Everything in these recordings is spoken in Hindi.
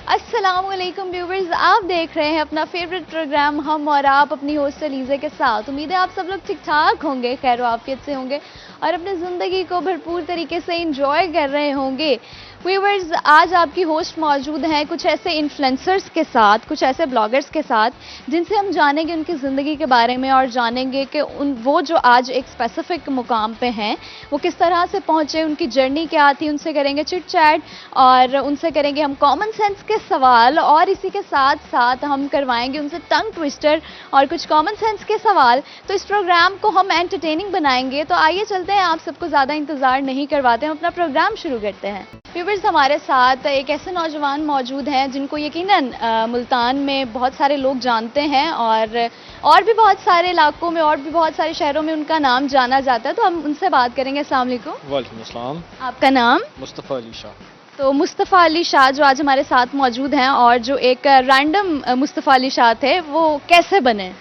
अस्सलामुअलैकुम व्यूवर्स, आप देख रहे हैं अपना फेवरेट प्रोग्राम हम और आप अपनी होस्ट अलीज़ा के साथ। उम्मीद है आप सब लोग ठीक ठाक होंगे, खैर आफियत से होंगे और अपनी ज़िंदगी को भरपूर तरीके से एंजॉय कर रहे होंगे। व्यूवर्स, आज आपकी होस्ट मौजूद हैं कुछ ऐसे इन्फ्लुएंसर्स के साथ, कुछ ऐसे ब्लॉगर्स के साथ जिनसे हम जानेंगे उनकी ज़िंदगी के बारे में और जानेंगे कि वो जो आज एक स्पेसिफिक मुकाम पे हैं वो किस तरह से पहुँचे, उनकी जर्नी क्या थी। उनसे करेंगे चिट चैट और उनसे करेंगे हम कॉमन सेंस के सवाल और इसी के साथ साथ हम करवाएंगे उनसे टंग ट्विस्टर और कुछ कॉमन सेंस के सवाल। तो इस प्रोग्राम को हम एंटरटेनिंग बनाएंगे। तो आइए चलते हैं, आप सबको ज़्यादा इंतज़ार नहीं करवाते, हम अपना प्रोग्राम शुरू करते हैं। व्यूअर्स, हमारे साथ एक ऐसे नौजवान मौजूद हैं जिनको यकीनन मुल्तान में बहुत सारे लोग जानते हैं और भी बहुत सारे इलाकों में और भी बहुत सारे शहरों में उनका नाम जाना जाता है। तो हम उनसे बात करेंगे। अस्सलाम वालेकुम। वालेकुम अस्सलाम। आपका नाम? मुस्तफ़ा अली शाह। तो मुस्तफ़ा अली शाह जो आज हमारे साथ मौजूद हैं और जो एक रैंडम मुस्तफ़ा अली शाह थे, वो कैसे बने?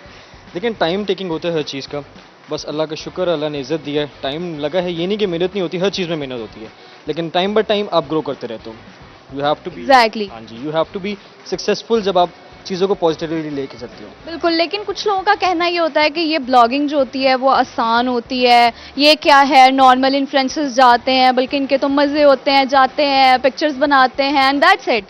लेकिन टाइम टेकिंग होता है हर चीज़ का। बस अल्लाह का शुक्र, अल्लाह ने इज़्ज़त दिया है, टाइम लगा है। ये नहीं कि मेहनत नहीं होती, हर चीज़ में मेहनत होती है, लेकिन टाइम बाय टाइम आप ग्रो करते रहते हो। You have to be exactly. हाँ जी, you have to be successful जब आप चीज़ों को पॉजिटिवली लेके चलते हो। बिल्कुल, लेकिन कुछ लोगों का कहना ये होता है कि ये ब्लॉगिंग जो होती है वो आसान होती है, ये क्या है, नॉर्मल इन्फ्लुएंसर्स जाते हैं, बल्कि इनके तो मज़े होते हैं, जाते हैं, पिक्चर्स बनाते हैं एंड दैट्स इट।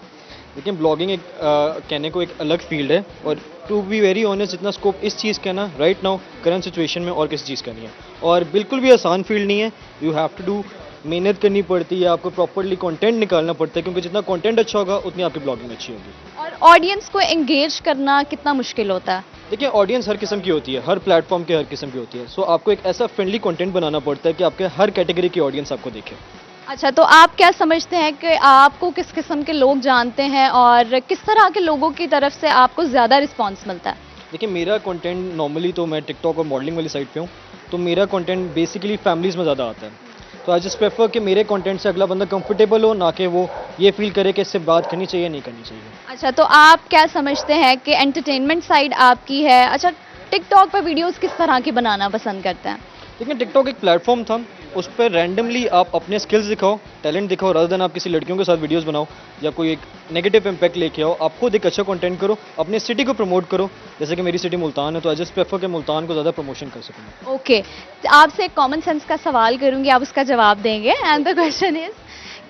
लेकिन ब्लॉगिंग एक कहने को एक अलग फील्ड है और टू बी वेरी ऑनेस्ट जितना स्कोप इस चीज़ का ना राइट नाउ करंट सिचुएशन में और किसी चीज़ का नहीं है, और बिल्कुल भी आसान फील्ड नहीं है। यू हैव टू डू, मेहनत करनी पड़ती है, आपको प्रॉपर्ली कंटेंट निकालना पड़ता है, क्योंकि जितना कंटेंट अच्छा होगा उतनी आपकी ब्लॉगिंग अच्छी होगी। और ऑडियंस को एंगेज करना कितना मुश्किल होता है? देखिए, ऑडियंस हर किस्म की होती है, हर प्लेटफॉर्म के हर किस्म की होती है। सो आपको एक ऐसा फ्रेंडली कंटेंट बनाना पड़ता है कि आपके हर कैटेगरी की ऑडियंस आपको देखे। अच्छा, तो आप क्या समझते हैं कि आपको किस किस्म के लोग जानते हैं और किस तरह के लोगों की तरफ से आपको ज़्यादा रिस्पॉन्स मिलता है? देखिए, मेरा कंटेंट नॉर्मली तो मैं टिकटॉक और मॉडलिंग वाली साइड पे हूँ, तो मेरा कंटेंट बेसिकली फैमिलीज़ में ज़्यादा आता है। तो आई जस्ट प्रेफर कि मेरे कंटेंट से अगला बंदा कंफर्टेबल हो, ना कि वो ये फील करे कि इससे बात करनी चाहिए नहीं करनी चाहिए। अच्छा, तो आप क्या समझते हैं कि एंटरटेनमेंट साइड आपकी है? अच्छा, टिकटॉक पर वीडियोस किस तरह की बनाना पसंद करते हैं? देखिए, टिकटॉक एक प्लेटफॉर्म था, उस पर रैंडमली आप अपने स्किल्स दिखाओ, टैलेंट दिखाओ, रादर देन आप किसी लड़कियों के साथ वीडियोस बनाओ या कोई एक नेगेटिव इम्पैक्ट लेके आओ। आप खुद एक अच्छा कंटेंट करो, अपनी सिटी को प्रमोट करो। जैसे कि मेरी सिटी मुल्तान है, तो आई जस्ट प्रेफर कि मुल्तान को ज़्यादा प्रमोशन कर सकूँ। ओके, तो आपसे एक कॉमन सेंस का सवाल करूंगी, आप उसका जवाब देंगे। एंड द क्वेश्चन इज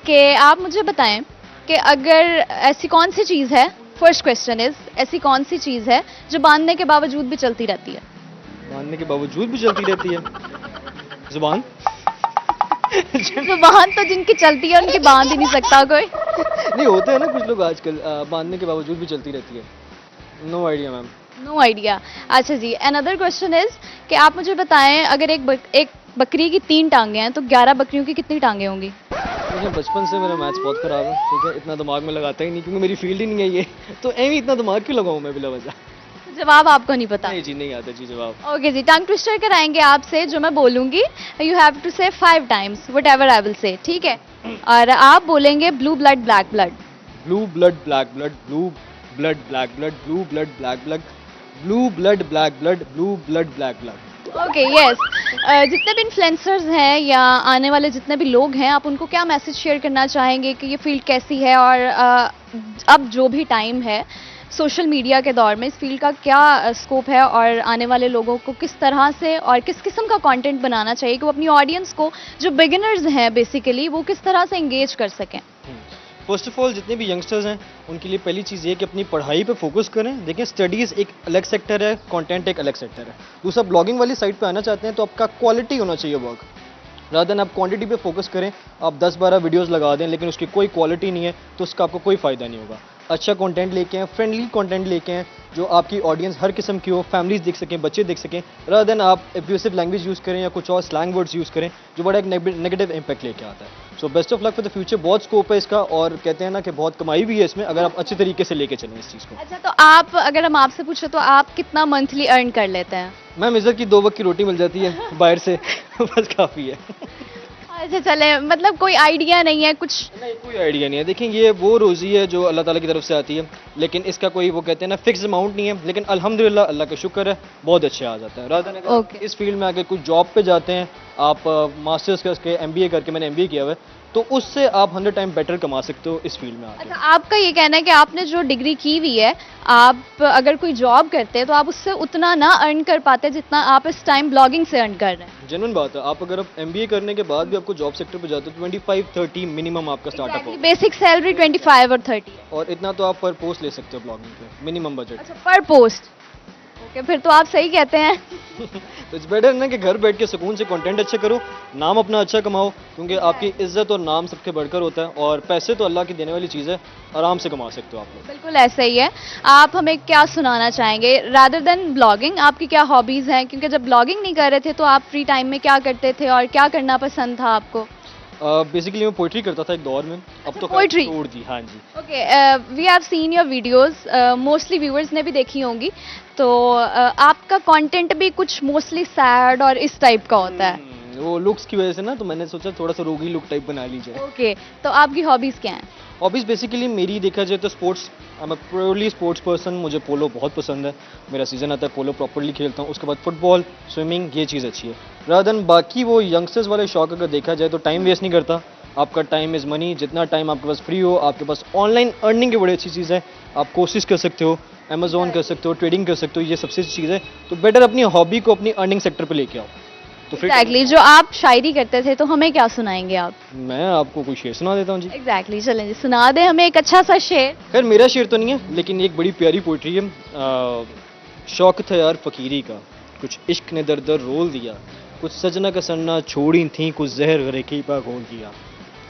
कि आप मुझे बताएं कि अगर ऐसी कौन सी चीज़ है, फर्स्ट क्वेश्चन इज, ऐसी कौन सी चीज़ है जो बांधने के बावजूद भी चलती रहती है? बांधने के बावजूद भी चलती रहती है? जुबान। जुबान तो जिनकी चलती है उनकी बांध ही नहीं सकता कोई। नहीं, होते हैं ना कुछ लोग आजकल, बांधने के बावजूद भी चलती रहती है। No idea ma'am. No idea. अच्छा जी, अनदर क्वेश्चन इज कि आप मुझे बताएं, अगर एक बकरी की 3 टांगें हैं तो 11 बकरियों की कितनी टांगें होंगी? देखिए, बचपन से मेरा मैथ्स बहुत खराब है, ठीक है, इतना दिमाग में लगाता ही नहीं, क्योंकि मेरी फील्ड ही नहीं है ये, तो एवं इतना दिमाग क्यों लगाऊं मैं बिला वजह। जवाब आपको नहीं पता? नहीं जी, नहीं आता जी जवाब। ओके जी, टंग ट्विस्टर कराएंगे आपसे, जो मैं बोलूंगी यू हैव टू से 5 times whatever I will say, ठीक है? और आप बोलेंगे blue blood black blood. Blue blood black blood, blue blood black blood, blue blood black blood, blue blood black blood, blue blood black blood. Okay, yes. जितने भी इन्फ्लुएंसर्स हैं या आने वाले जितने भी लोग हैं, आप उनको क्या मैसेज शेयर करना चाहेंगे कि ये फील्ड कैसी है और अब जो भी टाइम है सोशल मीडिया के दौर में, इस फील्ड का क्या स्कोप है और आने वाले लोगों को किस तरह से और किस किस्म का कंटेंट बनाना चाहिए कि वो अपनी ऑडियंस को, जो बिगिनर्स हैं बेसिकली, वो किस तरह से एंगेज कर सकें? फर्स्ट ऑफ ऑल, जितने भी यंगस्टर्स हैं उनके लिए पहली चीज़ ये कि अपनी पढ़ाई पे फोकस करें। देखिए, स्टडीज़ एक अलग सेक्टर है, कंटेंट एक अलग सेक्टर है। दूसरा, ब्लॉगिंग वाली साइड पे आना चाहते हैं तो आपका क्वालिटी होना चाहिए वर्क, रादर देन आप क्वांटिटी पे फोकस करें। आप 10-12 वीडियोस लगा दें लेकिन उसकी कोई क्वालिटी नहीं है तो उसका आपको कोई फ़ायदा नहीं होगा। अच्छा कंटेंट लेके आएँ, फ्रेंडली कंटेंट लेके आएँ, जो आपकी ऑडियंस हर किस्म की हो, फैमिलीज देख सकें, बच्चे देख सकें, रादर देन आप एब्यूसिव लैंग्वेज यूज़ करें या कुछ और स्लैंग वर्ड्स यूज़ करें जो बड़ा एक नेगेटिव इम्पैक्ट लेके आता है। So best of luck for the future. बहुत स्कोप है इसका और कहते हैं ना कि बहुत कमाई भी है इसमें, अगर आप अच्छे तरीके से लेके चलें इस चीज़ को। अच्छा, तो आप, अगर हम आपसे पूछे तो आप कितना मंथली अर्न कर लेते हैं? मैम, इज़्ज़त की 2 वक्त की रोटी मिल जाती है बाहर से बस काफ़ी है। अच्छा, चले, मतलब कोई आइडिया नहीं है कुछ? नहीं, कोई आइडिया नहीं है। देखिए, ये वो रोज़ी है जो अल्लाह ताला की तरफ से आती है, लेकिन इसका कोई वो कहते हैं ना फिक्स अमाउंट नहीं है, लेकिन अल्हम्दुलिल्लाह अल्लाह का शुक्र है बहुत अच्छे आ जाता है। रादर अगर इस फील्ड में आके कुछ जॉब पे जाते हैं, आप मास्टर्स करके MBA करके, मैंने MBA किया हुआ है, तो उससे आप 100 टाइम बेटर कमा सकते हो इस फील्ड में आके। अच्छा, आपका ये कहना है कि आपने जो डिग्री की हुई है, आप अगर कोई जॉब करते हैं तो आप उससे उतना ना अर्न कर पाते जितना आप इस टाइम ब्लॉगिंग से अर्न कर रहे हैं। जेन्युइन बात है, आप अगर आप एमबीए करने के बाद भी आपको जॉब सेक्टर पे जाते हो 25-30 मिनिमम आपका स्टार्टअप होगा, बेसिक सैलरी 25 और 30 है। और इतना तो आप पर पोस्ट ले सकते हो ब्लॉगिंग पे, मिनिमम बजट। अच्छा, पर पोस्ट। ओके, फिर तो आप सही कहते हैं। तो इट्स बेटर ना कि घर बैठ के सुकून से कंटेंट अच्छा करो, नाम अपना अच्छा कमाओ, क्योंकि आपकी इज्जत और नाम सबके बढ़कर होता है, और पैसे तो अल्लाह की देने वाली चीज़ है, आराम से कमा सकते हो आप लोग। बिल्कुल ऐसा ही है। आप हमें क्या सुनाना चाहेंगे रादर देन ब्लॉगिंग? आपकी क्या हॉबीज हैं? क्योंकि जब ब्लॉगिंग नहीं कर रहे थे तो आप फ्री टाइम में क्या करते थे और क्या करना पसंद था आपको? बेसिकली मैं पोइट्री करता था एक दौर में, अब अच्छा, तो poetry? छोड़ दी। हाँ जी। Okay, we have seen your videos, mostly viewers ने भी देखी होंगी, तो आपका कंटेंट भी कुछ मोस्टली सैड और इस टाइप का होता है। वो लुक्स की वजह से ना, तो मैंने सोचा थोड़ा सा रोगी लुक टाइप बना लीजिए। ओके, तो आपकी हॉबीज क्या हैं? हॉबीज़ बेसिकली मेरी देखा जाए तो sports, I am purely sports person, मुझे पोलो बहुत पसंद है, मेरा सीज़न आता है पोलो प्रॉपर्ली खेलता हूँ, उसके बाद फुटबॉल, स्विमिंग, ये चीज़ अच्छी है। रादर देन बाकी वो यंगस्टर्स वाले शौक अगर देखा जाए तो टाइम वेस्ट नहीं करता, आपका टाइम इज़ मनी, जितना टाइम आपके पास फ्री हो, आपके पास ऑनलाइन अर्निंग की बड़ी अच्छी चीज़ है, आप कोशिश कर सकते हो, अमेजोन कर सकते हो, ट्रेडिंग कर सकते हो, ये सबसे अच्छी चीज़ है। तो बेटर अपनी हॉबी को अपनी अर्निंग सेक्टर पे लेके आओ। तो फिर एग्जैक्टली, जो आप शायरी करते थे तो हमें क्या सुनाएंगे आप? मैं आपको कोई शेर सुना देता हूँ जी। एग्जैक्टली, चलें जी, सुना दें हमें एक अच्छा सा शेर। खैर मेरा शेर तो नहीं है, लेकिन एक बड़ी प्यारी पोइट्री है। शौक था यार फकीरी का, कुछ इश्क ने दर दर रोल दिया, कुछ सजना का सन्ना छोड़ी थी, कुछ जहर गरेकी पा घोल दिया,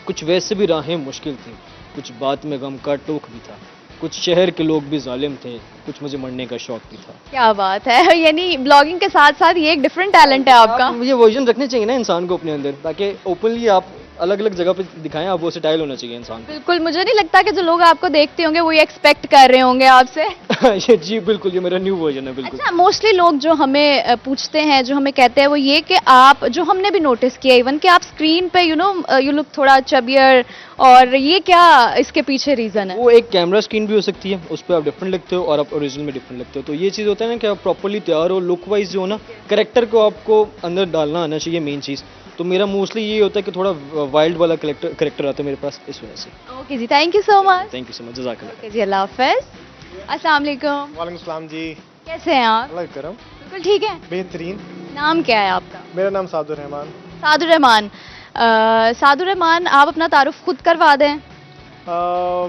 कुछ वैसे भी राहें मुश्किल थी, कुछ बात में गम का टोक भी था, कुछ शहर के लोग भी जालिम थे, कुछ मुझे मरने का शौक भी था। क्या बात है, यानी ब्लॉगिंग के साथ साथ ये एक डिफरेंट टैलेंट है आपका। आप ये वर्जन रखने चाहिए ना इंसान को अपने अंदर, ताकि ओपनली आप अलग अलग जगह पे दिखाएं, आप वो स्टाइल होना चाहिए इंसान को। बिल्कुल, मुझे नहीं लगता कि जो लोग आपको देखते होंगे वो ये एक्सपेक्ट कर रहे होंगे आपसे। ये जी बिल्कुल, ये मेरा न्यू वर्जन है बिल्कुल। अच्छा, मोस्टली लोग जो हमें पूछते हैं, जो हमें कहते हैं वो ये कि आप, जो हमने भी नोटिस किया इवन, कि आप स्क्रीन पे यू लुक थोड़ा चबियर, और ये क्या इसके पीछे रीजन है? वो एक कैमरा स्क्रीन भी हो सकती है, उस पर आप डिफरेंट लगते हो और आप ओरिजिनल में डिफरेंट लगते हो, तो ये चीज़ होता है ना कि आप प्रॉपर्ली तैयार हो, लुक वाइज जो हो ना, करेक्टर को आपको अंदर डालना आना चाहिए, मेन चीज़। तो मेरा मोस्टली ये होता है कि थोड़ा वाइल्ड वाला करेक्टर आता है मेरे पास, इस वजह से। ओके जी, thank you so much. Thank you so much, जज़ाकल्लाह। ओके जी, अल्लाह हाफिज। अस्सलाम वालेकुम, वालेकुम सलाम जी। कैसे हैं आप? अल्लाह करम। बिल्कुल ठीक है। बेहतरीन। नाम क्या है आपका? मेरा नाम सादुर रहमान। सादुर रहमान। सादुर रहमान, आप अपना तारुफ खुद करवा दें।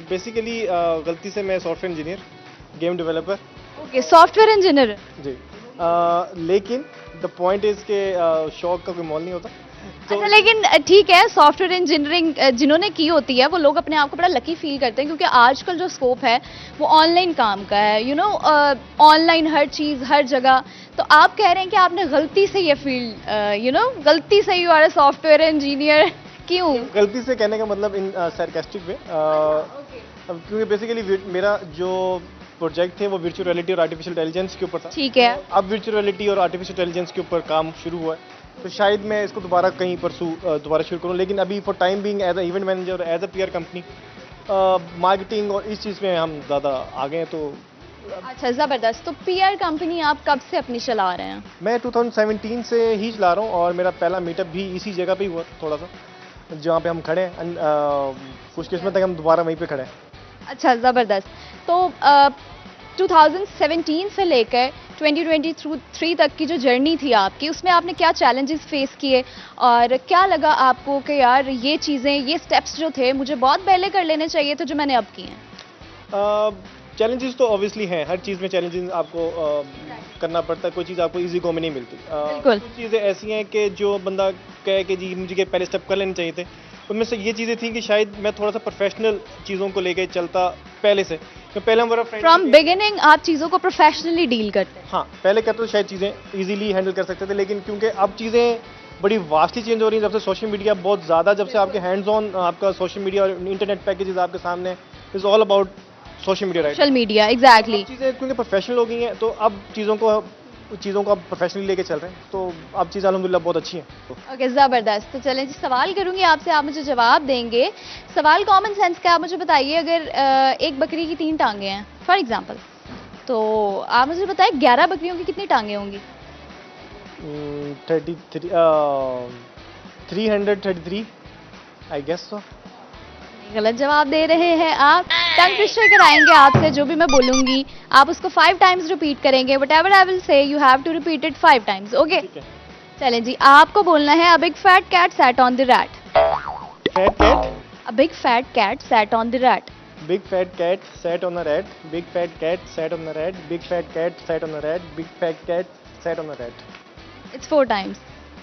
बेसिकली गलती से मैं software engineer, game developer okay, software engineer. जी। लेकिन द पॉइंट इज़ के शौक का कोई मोल नहीं होता, तो अच्छा, लेकिन ठीक है, सॉफ्टवेयर इंजीनियरिंग जिन्होंने की होती है वो लोग अपने आप को बड़ा लकी फील करते हैं, क्योंकि आजकल जो स्कोप है वो ऑनलाइन काम का है, ऑनलाइन हर चीज़ हर जगह। तो आप कह रहे हैं कि आपने गलती से ये फील्ड, गलती से you are a software engineer, क्यों? गलती से कहने का मतलब इन सरकास्टिक वे, क्योंकि बेसिकली मेरा जो प्रोजेक्ट थे वो वर्चुअल रियलिटी और आर्टिफिशियल इंटेलिजेंस के ऊपर था। ठीक है। अब वर्चुअल रियलिटी और आर्टिफिशियल इंटेलिजेंस के ऊपर काम शुरू हुआ है, तो शायद मैं इसको दोबारा कहीं दोबारा शुरू करूं, लेकिन अभी for time being as a event manager, as a PR company, marketing और इस चीज़ में हम ज़्यादा आगे हैं। तो अच्छा, ज़बरदस्त। तो पीआर कंपनी आप कब से अपनी चला रहे हैं? मैं 2017 से ही चला रहा हूँ, और मेरा पहला मीटअप भी इसी जगह पे ही हुआ, थोड़ा सा जहाँ पे हम खड़े हैं। खुशकिस्मत है कि हम दोबारा वहीं पे खड़े हैं। अच्छा, ज़बरदस्त। तो 2017 से लेकर 2023 तक की जो जर्नी थी आपकी, उसमें आपने क्या चैलेंजेस फेस किए, और क्या लगा आपको कि यार ये चीज़ें, ये स्टेप्स जो थे मुझे बहुत पहले कर लेने चाहिए थे जो मैंने अब किए हैं? चैलेंजेस तो ऑब्वियसली हैं, हर चीज़ में चैलेंजेस आपको करना पड़ता है, कोई चीज़ आपको इजी गो में नहीं मिलती। बिल्कुल। कुछ चीज़ें ऐसी हैं कि जो बंदा कहे कि जी मुझे पहले स्टेप कर लेने चाहिए थे, उनमें से ये चीज़ें थी कि शायद मैं थोड़ा सा प्रोफेशनल चीज़ों को लेके चलता पहले से, तो पहले हमारा फ्रेंड फ्रॉम बिगिनिंग आप चीज़ों को प्रोफेशनली डील करते हैं। हाँ, पहले करते तो शायद चीज़ें इजीली हैंडल कर सकते थे, लेकिन क्योंकि अब चीज़ें बड़ी वास्टली चेंज हो रही हैं, जब से सोशल मीडिया बहुत ज़्यादा, जब से आपके हैंड्स ऑन आपका सोशल मीडिया और इंटरनेट पैकेजेस आपके सामने, is all about social media, right? Social media, exactly. चीज़ें क्योंकि प्रोफेशनल हो गई हैं, तो अब चीज़ों को अब प्रोफेशनली लेके चल रहे हैं, तो अब चीज़ें अल्हम्दुलिल्लाह बहुत अच्छी हैं। ओके, ज़बरदस्त। तो चलें जी, सवाल करूंगी आपसे, आप मुझे जवाब देंगे। सवाल कॉमन सेंस का, आप मुझे बताइए, अगर एक बकरी की 3 टांगे हैं फॉर एग्जांपल, तो आप मुझे बताइए 11 बकरियों की कितनी टांगे होंगी? 333 आई गेस सो। गलत जवाब दे रहे हैं आप। टंग ट्विस्टर कराएंगे आपसे, जो भी मैं बोलूंगी आप उसको 5 टाइम्स रिपीट करेंगे। whatever I will say you have to repeat it 5 times, okay? ठीक है। चलें जी, आपको बोलना है a big fat cat sat on the rat. Fat cat, A big fat cat sat on the rat. Big fat cat sat on a rat, big fat cat sat on a rat, big fat cat sat on a rat, big fat cat sat on a rat, It's 4 times.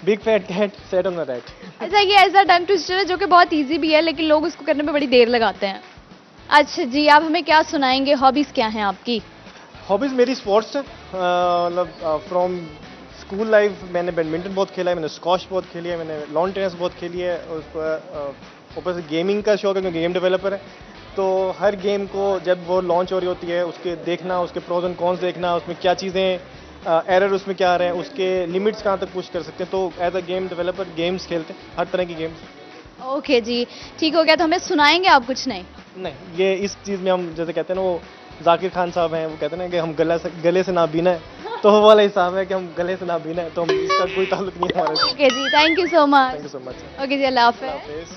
Big fat cat sat on a rat. अच्छा, ये ऐसा टंग ट्विस्टर है जो कि बहुत इजी भी है, लेकिन लोग उसको करने में बड़ी देर लगाते हैं। अच्छा जी, आप हमें क्या सुनाएंगे? हॉबीज क्या हैं आपकी? हॉबीज मेरी स्पोर्ट्स है, मतलब फ्रॉम स्कूल लाइफ मैंने बैडमिंटन बहुत खेला है, मैंने स्कॉश बहुत खेली है, मैंने लॉन टेनिस बहुत खेली है, उस पर ऊपर से गेमिंग का शौक है क्योंकि गेम डेवलपर है। तो हर गेम को जब वो लॉन्च हो रही होती है उसके देखना, उसके प्रोज एंड कॉन्स देखना, उसमें क्या चीज़ें एरर उसमें क्या आ रहे हैं, उसके लिमिट्स कहाँ तक पुश कर सकते हैं। तो as a game developer games खेलते हैं, हर तरह की गेम्स। ओके जी, ठीक हो गया। तो हमें सुनाएंगे आप कुछ? नहीं नहीं, ये इस चीज़ में हम जैसे कहते हैं ना, वो जाकिर खान साहब हैं, वो कहते हैं ना कि हम गले से ना बीना है, तो वो वाला हिसाब है कि हम गले से ना बीना है, तो हम इसका कोई ताल्लुक नहीं है हमारे से। ओके जी, thank you so much. Thank you so much. Okay जी, अल्लाह हाफ़िज़।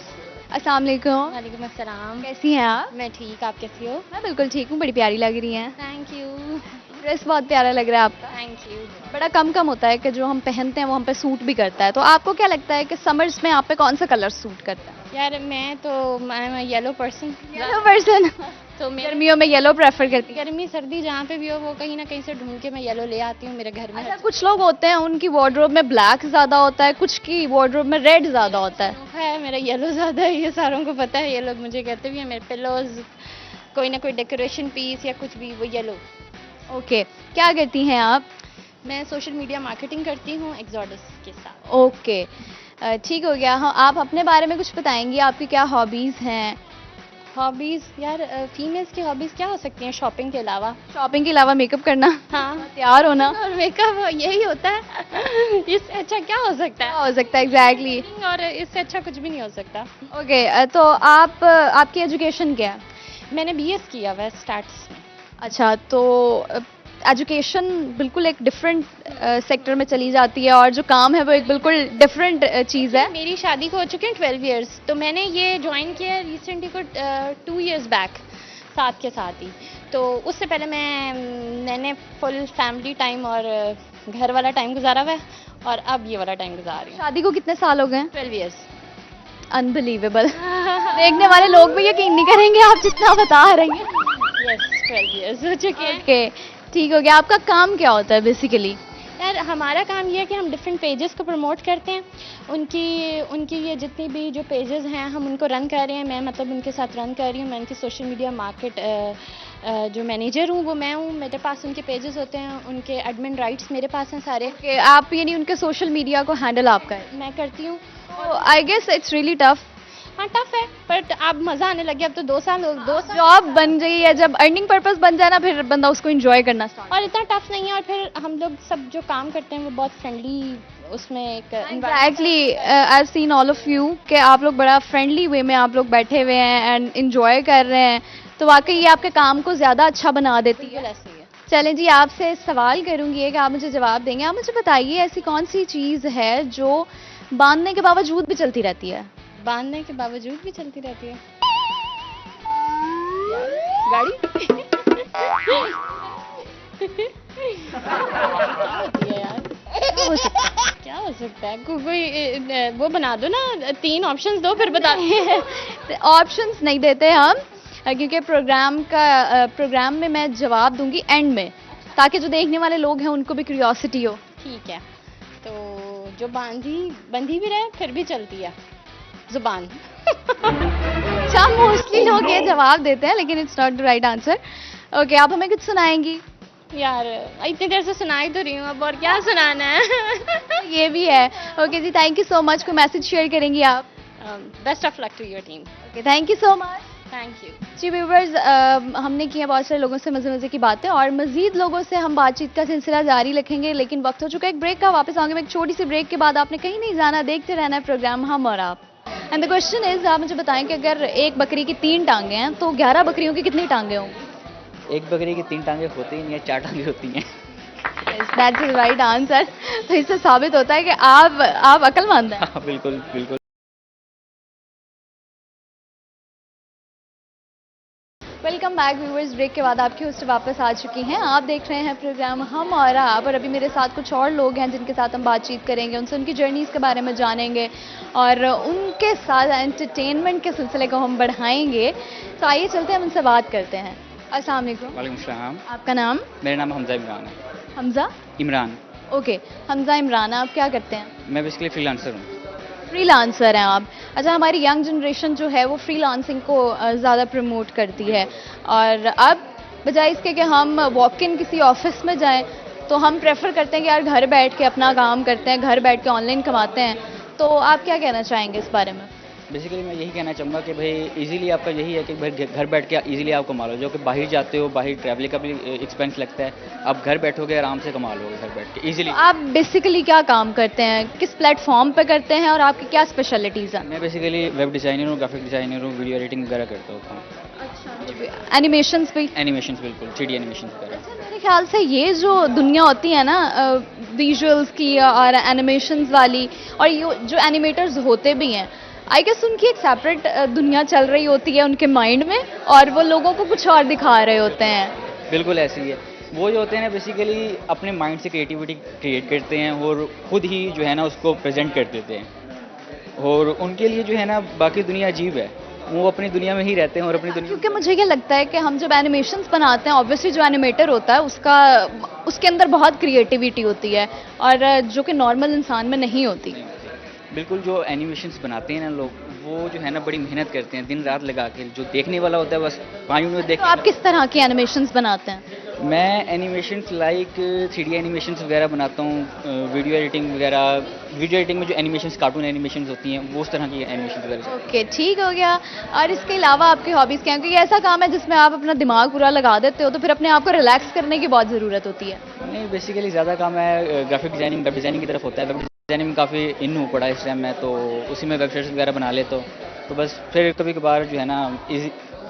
अस्सलाम वालेकुम। वालेकुम अस्सलाम। कैसी हैं आप? मैं ठीक, आप कैसी हो? मैं बिल्कुल ठीक हूँ, बड़ी प्यारी लग रही हैं। Thank you. ड्रेस बहुत प्यारा लग रहा है आपका। Thank you. बड़ा कम होता है कि जो हम पहनते हैं वो हम पे सूट भी करता है। तो आपको क्या लगता है कि समर्स में आप पे कौन सा कलर सूट करता है? यार मैं तो येलो पर्सन, येलो पर्सन। तो मेरे गर्मियों में येलो प्रेफर करती है। गर्मी सर्दी जहाँ पे भी हो वो कहीं ना कहीं से ढूंढ के मैं येलो ले आती हूँ मेरे घर में। अच्छा, कुछ लोग होते हैं उनकी वार्डरोब में ब्लैक ज्यादा होता है, कुछ की वार्डरोब में रेड ज्यादा होता है। है मेरा येलो ज़्यादा है, ये सारों को पता है, ये लोग मुझे कहते भी हैं। मेरे पिलोज, कोई ना कोई डेकोरेशन पीस या कुछ भी, वो येलो। ओके, क्या करती हैं आप? मैं सोशल मीडिया मार्केटिंग करती हूँ एक्सोडस के साथ। ओके, ठीक हो गया। हाँ, आप अपने बारे में कुछ बताएंगी, आपकी क्या हॉबीज हैं? हॉबीज़ यार, फीमेल्स की हॉबीज़ क्या हो सकती हैं शॉपिंग के अलावा? शॉपिंग के अलावा मेकअप करना, हाँ, तैयार होना, और मेकअप, यही होता है। इससे अच्छा क्या हो सकता क्या है? हो सकता है? एग्जैक्टली। और इससे अच्छा कुछ भी नहीं हो सकता। ओके, तो आप आपकी एजुकेशन क्या है? मैंने बीएस किया हुआ है स्टैट्स में। अच्छा, तो एजुकेशन बिल्कुल एक डिफरेंट सेक्टर में चली जाती है और जो काम है वो एक बिल्कुल डिफरेंट चीज़ है। मेरी शादी को हो चुके हैं 12 इयर्स, तो मैंने ये ज्वाइन किया है रिसेंटली को 2 इयर्स बैक, साथ के साथ ही। तो उससे पहले मैंने फुल फैमिली टाइम और घर वाला टाइम गुजारा हुआ है, और अब ये वाला टाइम गुजार रही हूँ। शादी को कितने साल हो गए? 12 इयर्स। अनबिलीवेबल। देखने वाले लोग भी यकीन नहीं करेंगे आप जितना बता रही हैं। यस, 12 इयर्स हो चुके हैं। ओके, ठीक हो गया। आपका काम क्या होता है बेसिकली? यार हमारा काम ये है कि हम डिफरेंट पेजेस को प्रमोट करते हैं। उनकी ये जितनी भी जो पेजेस हैं हम उनको रन कर रहे हैं। मैं मतलब उनके साथ रन कर रही हूँ। मैं उनकी सोशल मीडिया मार्केट जो मैनेजर हूँ वो मैं हूँ। मेरे पास उनके पेजेस होते हैं, उनके एडमिन राइट्स मेरे पास हैं सारे। कि आप यानी उनके सोशल मीडिया को हैंडल आप करें। मैं करती हूँ। I guess it's really tough. हाँ, टफ है, बट अब मज़ा आने लग गया। अब तो 2 साल जॉब बन गई है, जब अर्निंग पर्पस बन जाए ना फिर बंदा उसको एंजॉय करना स्टार्ट। और इतना टफ नहीं है। और फिर हम लोग सब जो काम करते हैं वो बहुत फ्रेंडली, उसमें एक exactly, I have seen all of you कि आप लोग बड़ा फ्रेंडली वे में आप लोग बैठे हुए हैं एंड एंजॉय कर रहे हैं, तो वाकई ये आपके काम को ज़्यादा अच्छा बना देती है। बिल्कुल ऐसे ही है। चलें जी, आपसे सवाल करूंगी एक, आप मुझे जवाब देंगे। आप मुझे बताइए ऐसी कौन सी चीज़ है जो बांधने के बावजूद भी चलती रहती है? बांधने के बावजूद भी चलती रहती है? गाड़ी। क्या होती है यार? क्या हो सकता है? कोई वो बना दो ना, 3 ऑप्शंस दो फिर बता। ऑप्शंस नहीं देते हम, क्योंकि प्रोग्राम में मैं जवाब दूंगी एंड में, ताकि जो देखने वाले लोग हैं उनको भी क्यूरियोसिटी हो। ठीक है, तो जो बंधी भी रहे फिर भी चलती है, जुबान। अच्छा, मोस्टली लोग ये जवाब देते हैं लेकिन it's not the right answer. Okay, आप हमें कुछ सुनाएंगी? यार इतनी देर से सुनाई तो रही हूँ, अब और क्या सुनाना है। ये भी है। ओके जी, थैंक यू सो मच। कोई मैसेज शेयर करेंगी आप? Best of luck to your team. Okay, thank you so much. Thank you जी व्यूवर्स, हमने किया बहुत सारे लोगों से मज़े की बातें, और मज़ीद लोगों से हम बातचीत का सिलसिला जारी रखेंगे, लेकिन वक्त हो चुका है एक ब्रेक का। वापस आएंगे मैं एक छोटी सी ब्रेक के बाद। आपने कहीं नहीं जाना, देखते रहना है प्रोग्राम हम और आप। एंड द क्वेश्चन इज, आप मुझे बताएं कि अगर एक बकरी की 3 टांगे हैं तो 11 बकरियों की कितनी टांगे होंगी? एक बकरी की 3 टांगे होती ही नहीं है, 4 टांगे होती हैं। That's the right answer. तो इससे साबित होता है कि आप अक्लमंद हैं। हाँ, बिल्कुल बिल्कुल। बैक व्यूअर्स, ब्रेक के बाद आपकी होस्ट वापस आ चुकी हैं। आप देख रहे हैं प्रोग्राम हम और आप, और अभी मेरे साथ कुछ और लोग हैं जिनके साथ हम बातचीत करेंगे, उनसे उनकी जर्नीज़ के बारे में जानेंगे और उनके साथ एंटरटेनमेंट के सिलसिले को हम बढ़ाएंगे। तो आइए चलते हैं, हम उनसे बात करते हैं। अस्सलाम वालेकुम। वालेकुम सलाम। आपका नाम? मेरा नाम हमजा इमरान है। हमजा इमरान। ओके, हमजा इमरान, आप क्या करते हैं? मैं बेसिकली फ्रीलांसर हूँ। फ्रीलांसर हैं आप। अच्छा, हमारी यंग जनरेशन जो है वो फ्रीलांसिंग को ज़्यादा प्रमोट करती है, और अब बजाय इसके कि हम वॉक इन किसी ऑफिस में जाएं तो हम प्रेफर करते हैं कि यार घर बैठ के अपना काम करते हैं, घर बैठ के ऑनलाइन कमाते हैं। तो आप क्या कहना चाहेंगे इस बारे में? बेसिकली मैं यही कहना चाहूँगा कि भाई इजीली आपका यही है कि भाई घर बैठ के इजीली आप कमा लो। जो कि बाहर जाते हो, बाहर ट्रैवलिंग का भी एक्सपेंस लगता है, आप घर बैठोगे आराम से कमा लोगे घर बैठ के इजीली। आप बेसिकली क्या काम करते हैं, किस प्लेटफॉर्म पे करते हैं और आपकी क्या स्पेशलिटीज़ हैं? मैं बेसिकली वेब डिज़ाइनर हूँ, ग्राफिक डिज़ाइनर हूँ, वीडियो एडिटिंग वगैरह करता हूँ काम। अच्छा, एनिमेशंस भी? एनिमेशन बिल्कुल, 3D एनिमेशन वगैरह। मेरे ख्याल से ये जो दुनिया होती है ना विजुअल्स की और एनिमेशंस वाली, और ये जो एनिमेटर्स होते भी हैं, आई गेस उनकी एक सेपरेट दुनिया चल रही होती है उनके माइंड में, और वो लोगों को कुछ और दिखा रहे होते हैं। बिल्कुल ऐसे ही है। वो जो होते हैं ना बेसिकली अपने माइंड से क्रिएटिविटी क्रिएट करते हैं और खुद ही जो है ना उसको प्रेजेंट कर देते हैं, और उनके लिए जो है ना बाकी दुनिया अजीब है, वो अपनी दुनिया में ही रहते हैं और अपनी दुनिया। क्योंकि मुझे ये लगता है कि हम जब एनिमेशंस बनाते हैं, ऑब्वियसली जो एनिमेटर होता है उसके अंदर बहुत क्रिएटिविटी होती है, और जो कि नॉर्मल इंसान में नहीं होती। बिल्कुल, जो एनिमेशंस बनाते हैं ना लोग, वो जो है ना बड़ी मेहनत करते हैं दिन रात लगा के। जो देखने वाला होता है बस 5 मिनट में देख। तो आप किस तरह की एनिमेशंस बनाते हैं? मैं एनिमेशंस लाइक 3D एनिमेशंस वगैरह बनाता हूँ, वीडियो एडिटिंग वगैरह। वीडियो एडिटिंग में जो एनिमेशंस, कार्टून एनिमेशंस होती हैं, वो उस तरह की एनिमेशंस वगैरह। ओके, ठीक हो गया। और इसके अलावा आपकी हॉबीज़ क्या हैं? क्योंकि ऐसा काम है जिसमें आप अपना दिमाग पूरा लगा देते हो, तो फिर अपने आप को रिलैक्स करने की बहुत ज़रूरत होती है। नहीं, बेसिकली ज़्यादा काम है ग्राफिक डिज़ाइनिंग, वेब डिज़ाइनिंग की तरफ होता है। वेब डिज़ाइनिंग में काफ़ी इन हूँ पड़ा इस टाइम में, तो उसी में वेबसाइट्स वगैरह बना लेता हूँ। तो बस फिर कभी कभार जो है ना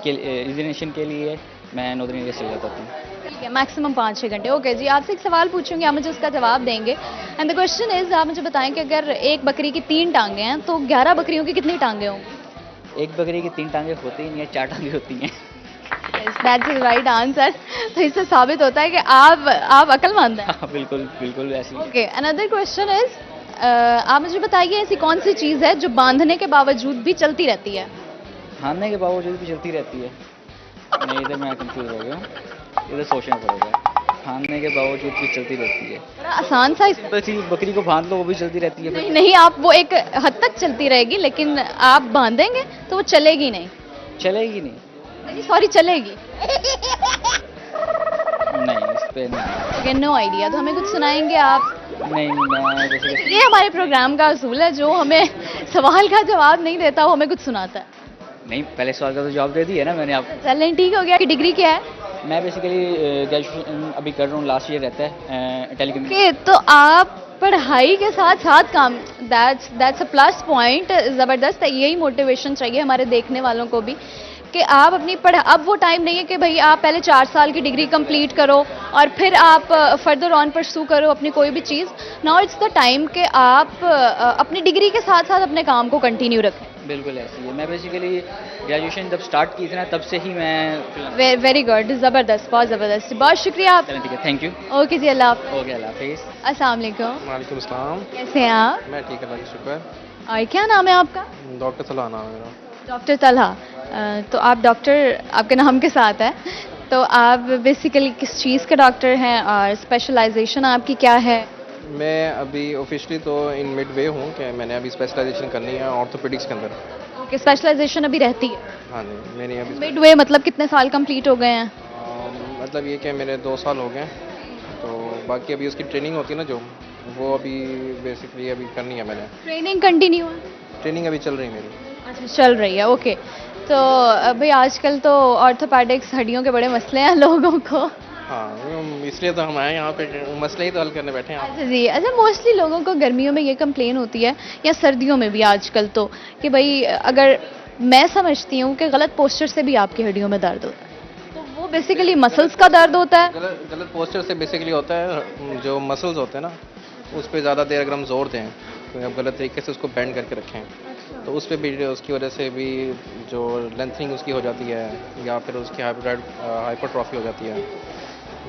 इज़िनेशन के लिए मैं नॉर्दर्न एरिया चल जाता हूँ। ठीक है, मैक्सिमम 5-6 घंटे। ओके जी, आपसे एक सवाल पूछूंगी, आप मुझे उसका जवाब देंगे। एंड द क्वेश्चन इज, आप मुझे बताएं कि अगर एक बकरी की 3 टांगें हैं तो 11 बकरियों की कितनी टांगें होंगी? एक बकरी की 3 टांगें होती ही नहीं है, 4 टांगें होती हैं। That's the right answer. तो इससे साबित होता है कि आप अक्लमंद हैं। हाँ, बिल्कुल बिल्कुल ऐसी। ओके, अनदर क्वेश्चन इज, आप मुझे बताइए ऐसी कौन सी चीज़ है जो बांधने के बावजूद भी चलती रहती है? खाने के बावजूद भी चलती रहती है? नहीं, इधर मैं कंफ्यूज हो गया हूँ, इधर सोचना पड़ेगा। खाने के बावजूद भी चलती रहती है, बड़ा आसान सा बस बकरी को बांध लो वो भी चलती रहती है। नहीं नहीं, आप वो एक हद तक चलती रहेगी, लेकिन आप बांधेंगे तो वो चलेगी नहीं। चलेगी नहीं? सॉरी, चलेगी नहीं, इस पे नहीं। No idea. तो हमें कुछ सुनाएंगे आप? नहीं, मैं जैसे ये हमारे प्रोग्राम का असूल है, जो हमें सवाल का जवाब नहीं देता वो हमें कुछ सुनाता है। नहीं, पहले सवाल का तो जवाब दे दिया ना मैंने आपको। चलें, ठीक हो गया। कि डिग्री क्या है? मैं बेसिकली ग्रेजुएशन अभी कर रहा हूँ, लास्ट ईयर रहता है टेलीकम्युनिकेशन। ओके, तो आप पढ़ाई के साथ साथ काम, दैट्स अ प्लस पॉइंट। ज़बरदस्त है, यही मोटिवेशन चाहिए हमारे देखने वालों को भी, कि आप अपनी अब वो टाइम नहीं है कि भाई आप पहले 4 साल की डिग्री कंप्लीट करो और फिर आप फर्दर ऑन परसू करो अपनी कोई भी चीज़। नाउ इट्स द टाइम कि आप अपनी डिग्री के साथ साथ अपने काम को कंटिन्यू रखें। बिल्कुल ऐसी है। मैं बेसिकली ग्रेजुएशन जब स्टार्ट की थी ना, तब से ही मैं। वेरी गुड, ज़बरदस्त, बहुत ज़बरदस्त, बहुत शुक्रिया आप। चलें, ठीक है, थैंक यू। ओके जी, अल्लाह हाफ़िज़। ओके, अल्लाह हाफिज़। अस्सलाम वालेकुम। वालेकुम अस्सलाम। कैसे हैं आप? मैं ठीक है, शुक्र। और क्या नाम है आपका? डॉक्टर सलाह नाम है मेरा। डॉक्टर तलहा। तो आप डॉक्टर आपके नाम के साथ है, तो आप बेसिकली किस चीज़ के डॉक्टर हैं और स्पेशलाइजेशन आपकी क्या है? मैं अभी ऑफिशियली तो इन मिड वे हूँ कि मैंने अभी स्पेशलाइजेशन करनी है ऑर्थोपेडिक्स के अंदर। ओके, स्पेशलाइजेशन अभी रहती है? हाँ जी, मैंने अभी मिड वे मतलब कितने साल कंप्लीट हो गए हैं? मतलब ये कि मेरे 2 साल हो गए, तो बाकी अभी उसकी ट्रेनिंग होती है ना जो, वो अभी बेसिकली अभी करनी है मैंने। ट्रेनिंग कंटिन्यू है? ट्रेनिंग अभी चल रही है मेरी। अच्छा, चल रही है। ओके, तो भाई आजकल तो ऑर्थोपेडिक्स हड्डियों के बड़े मसले हैं लोगों को। हाँ, इसलिए तो हम आए यहाँ पे, मसले ही तो हल करने बैठे हैं। अच्छा जी, अच्छा, मोस्टली लोगों को गर्मियों में ये कंप्लेन होती है, या सर्दियों में भी आजकल तो, कि भाई अगर मैं समझती हूँ कि गलत पोस्चर से भी आपकी हड्डियों में दर्द होता है, तो वो बेसिकली मसल्स का दर्द होता है? गलत पोस्चर से बेसिकली होता है, जो मसल्स होते हैं ना उस पर ज़्यादा देर अगर हम जोर दें तो आप गलत तरीके से उसको बेंड करके रखें तो उस पर भी उसकी वजह से भी जो लेंथनिंग उसकी हो जाती है, या फिर उसकी हाइपरट्रॉफी हो जाती है,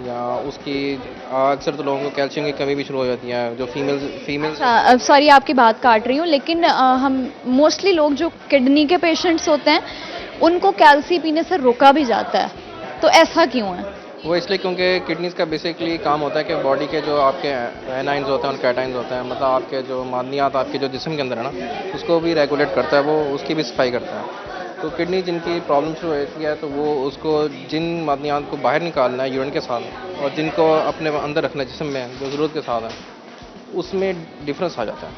या उसकी अक्सर तो लोगों को कैल्शियम की कमी भी शुरू हो जाती है, जो फीमेल्स। अच्छा, सॉरी आपकी बात काट रही हूँ, लेकिन हम मोस्टली लोग जो किडनी के पेशेंट्स होते हैं उनको कैल्सी पीने से रोका भी जाता है, तो ऐसा क्यों है? वो इसलिए क्योंकि किडनीज का बेसिकली काम होता है कि बॉडी के जो आपके एनाइंस होते हैं और कैटाइंस होते हैं, मतलब आपके जो मादनियात आपके जो जिस्म के अंदर है ना, उसको भी रेगुलेट करता है, वो उसकी भी सफाई करता है। तो किडनी जिनकी प्रॉब्लम शुरू होती है तो वो उसको जिन मादनियात को बाहर निकालना है यूरिन के साथ और जिनको अपने अंदर रखना है जिस्म में जो ज़रूरत के साथ है, उसमें डिफरेंस आ जाता है।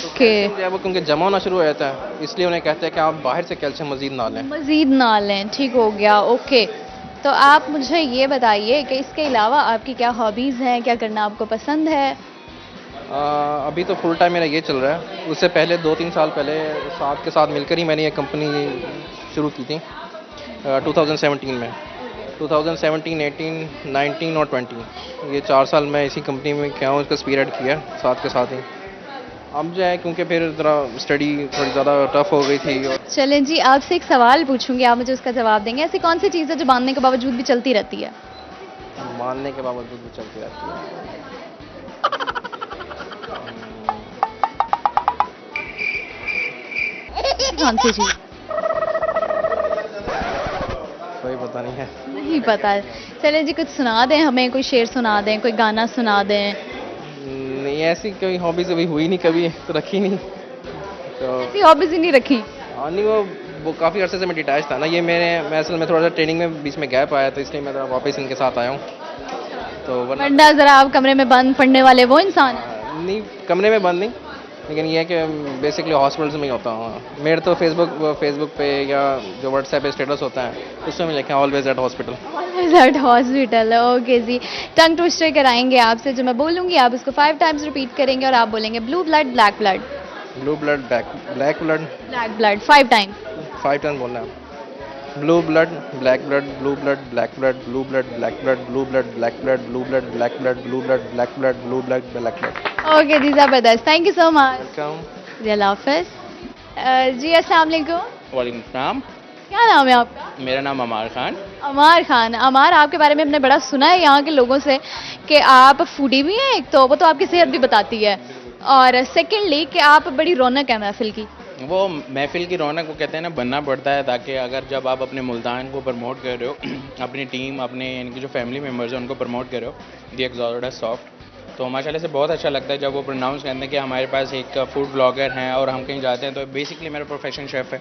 ओके, वो क्योंकि जमा होना शुरू हो जाता है, इसलिए उन्हें कहते हैं कि आप बाहर से कैल्शियम मजीद ना लें। मजीद ना लें, ठीक हो गया। ओके, तो आप मुझे ये बताइए कि इसके अलावा आपकी क्या हॉबीज़ हैं, क्या करना आपको पसंद है? अभी तो फुल टाइम मेरा ये चल रहा है। उससे पहले 2-3 साल पहले साथ के साथ मिलकर ही मैंने ये कंपनी शुरू की थी 2017 में। 2017, 18, 19 और 20 ये 4 साल मैं इसी कंपनी में क्या हूँ, इसका स्पीड किया साथ के साथ ही। अब जो है क्योंकि फिर ज़रा स्टडी थोड़ी ज़्यादा टफ हो गई थी और चलें जी, आपसे एक सवाल पूछूंगी, आप मुझे उसका जवाब देंगे। ऐसी कौन सी चीज़ है जो मानने के बावजूद भी चलती रहती है? मानने के बावजूद भी चलती रहती है। कौन सी चीज़? कोई पता नहीं है। नहीं पता। चलें जी, कुछ सुना दें हमें, कोई शेर सुना दें, कोई गाना सुना दें। नहीं, ऐसी कोई हॉबीज़ अभी हुई नहीं, कभी तो रखी नहीं। तो ऐसी हॉबीज़ ही नहीं रखी? हाँ नहीं, वो काफ़ी अर्से से मैं डिटैच था ना, ये मैं असल में थोड़ा सा ट्रेनिंग में बीच में गैप आया, तो इसलिए मैं वापस इनके साथ आया हूँ। तो वरना ज़रा आप कमरे में बंद पढ़ने वाले वो इंसान हैं? नहीं, कमरे में बंद नहीं, लेकिन ये है कि बेसिकली हॉस्पिटल्स में ही होता हूँ। मेरे तो फेसबुक पे या जो व्हाट्सएप पे स्टेटस होता है उसमें मैं लिखा है always at hospital. Always at hospital. Okay जी, टंग ट्विस्टर कराएंगे आपसे। जो मैं बोलूँगी आप उसको 5 टाइम्स रिपीट करेंगे और आप बोलेंगे blue blood black blood. Blue blood black blood black blood 5 times. 5 times बोलना है। Blue blood black blood, blue blood black blood, blue blood black blood, blue blood black blood, blue blood black blood, blue blood black blood, blue blood black blood. Okay जी, ज़बरदस्त, thank you so much. Welcome. जी, अल्लाह हाफ़िज़। जी, अस्सलाम वालेकुम। वालेकुम सलाम। क्या नाम है आपका? मेरा नाम अमार खान। अमार खान। अमार, आपके बारे में हमने बड़ा सुना है यहाँ के लोगों से कि आप फूडी भी हैं, एक तो वो तो आपकी सेहत भी बताती है, और सेकेंडली कि आप बड़ी रौनक है महफिल की। वो महफिल की रौनक को कहते हैं ना, बनना पड़ता है, ताकि अगर जब आप अपने मुल्तान को प्रमोट कर रहे हो अपनी टीम, अपने इनकी जो फैमिली मेम्बर्स हैं उनको प्रमोट कर रहे हो दी एक्सॉर्टेड सॉफ्ट, तो माशाल्लाह से बहुत अच्छा लगता है जब वो प्रोनाउंस करते हैं कि हमारे पास एक फूड ब्लॉगर हैं और हम कहीं जाते हैं। तो बेसिकली मेरा प्रोफेशन शेफ़ है,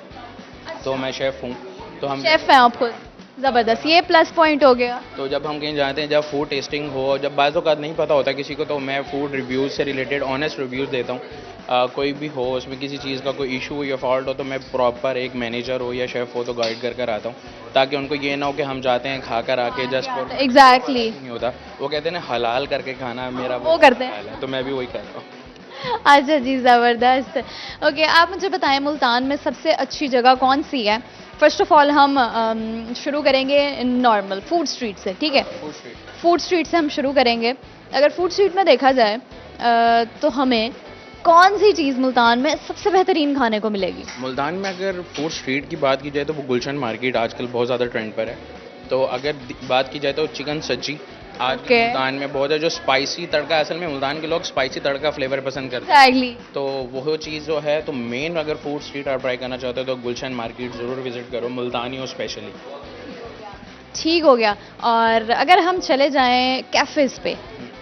तो मैं शेफ़ हूँ। तो हम शेफ हैं आप खुद? ज़बरदस्त, ये प्लस पॉइंट हो गया। तो जब हम कहीं जाते हैं, जब फूड टेस्टिंग हो, जब बाज़ों का नहीं पता होता किसी को, तो मैं फूड रिव्यूज़ से रिलेटेड ऑनेस्ट रिव्यूज़ देता हूँ। कोई भी हो उसमें किसी चीज़ का कोई इशू या फॉल्ट हो, तो मैं प्रॉपर एक मैनेजर हो या शेफ़ हो तो गाइड कर आता हूँ, ताकि उनको ये ना हो कि हम जाते हैं खा कर आके जस्ट फॉर एग्जैक्टली नहीं होता। वो कहते हैं ना हलाल करके खाना, मेरा वो करते हैं। हाल है, तो मैं भी वही करता हूँ। अच्छा जी, ज़बरदस्त। ओके, आप मुझे बताएं मुल्तान में सबसे अच्छी जगह कौन सी है? फर्स्ट ऑफ ऑल हम शुरू करेंगे नॉर्मल फूड स्ट्रीट से, ठीक है? फूड स्ट्रीट से हम शुरू करेंगे। अगर फूड स्ट्रीट में देखा जाए तो हमें कौन सी चीज़ मुल्तान में सबसे बेहतरीन खाने को मिलेगी? मुल्तान में अगर फूड स्ट्रीट की बात की जाए तो वो गुलशन मार्केट आजकल बहुत ज़्यादा ट्रेंड पर है। तो अगर बात की जाए तो चिकन सज्जी आज Okay. मुल्तान में बहुत है, जो स्पाइसी तड़का, असल में मुल्तान के लोग स्पाइसी तड़का फ्लेवर पसंद करते हैं। एग्जैक्टली। तो वो चीज़ जो है, तो मेन अगर फूड स्ट्रीट आप ट्राई करना चाहते हो तो गुलशन मार्केट ज़रूर विज़िट करो, मुल्तानी हो स्पेशली। ठीक हो गया। और अगर हम चले जाएं कैफ़ेज़ पे,